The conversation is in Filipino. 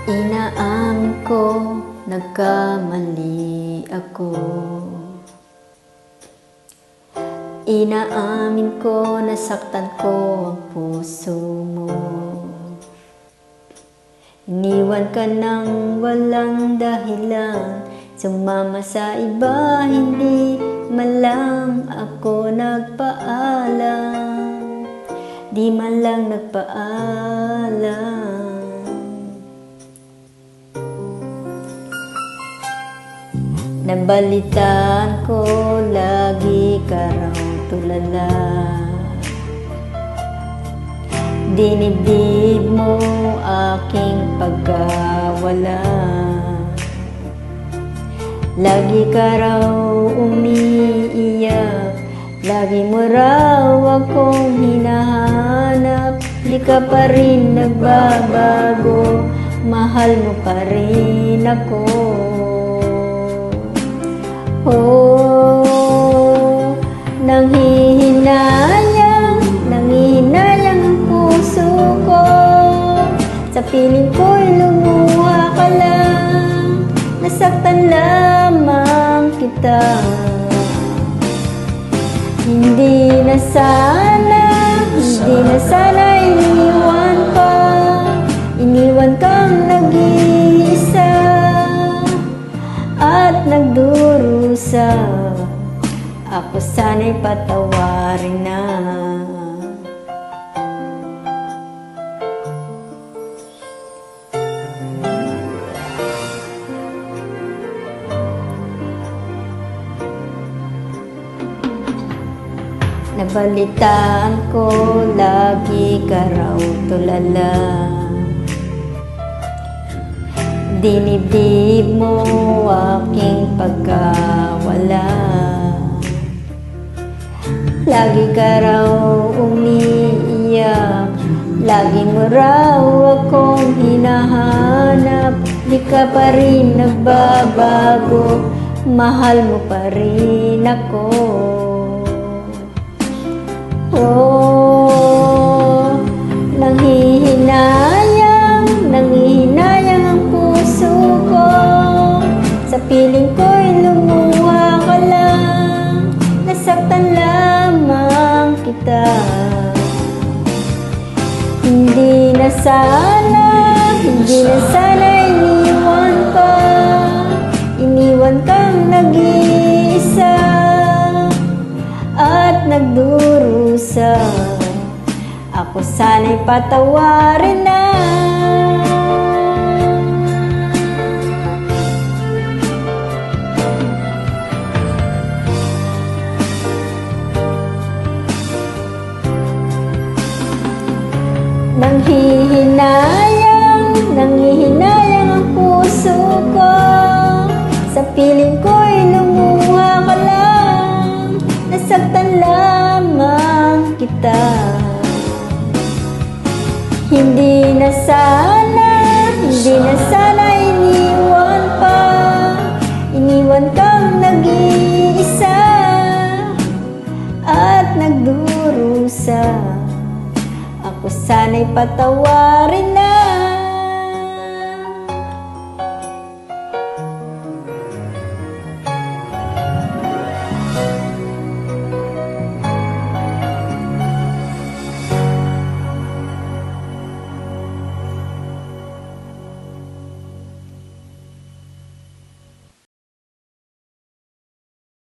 Inaamin ko, nagkamali ako. Inaamin ko, nasaktan ko ang puso mo. Iniwan ka nang walang dahilan, sumama sa iba, hindi man lang ako nagpaalam. Di man lang nagpaalam. Nabalitaan ko, lagi ka raw tulala. Dinibdib mo aking pagkawala. Lagi ka raw umiiyak, lagi mo raw akong hinahanap. Di ka pa rin nagbabago, mahal mo pa rin ako. Oh, nanghihinayang ang puso ko. Sa piling ko'y lumuha ka lang, nasaktan lamang kita. Hindi na sana iniwan kang nag-iisa at nagdurusa. Ako sana'y patawarin na. Nabalitaan ko, lagi ka raw tulala. Dinibdib mo aking pagkawala. Lagi ka raw umiiyak, lagi mo raw akong hinahanap. Di ka pa rin nagbabago, mahal mo pa rin ako. Oh, nanghihinayang ang puso ko. Sa piling ko'y lumuha ka lang, nasaktan lamang kita. Hindi na sana iniwan kang nag-iisa at nagdurusa. Ako sana'y patawarin na. Nanghihinayang ang puso ko. Sa piling ko'y lumuha ka lang, nasaktan lamang kita. Hindi na sana iniwan kang nag-iisa at nagdurusa. Ako sana'y patawarin na.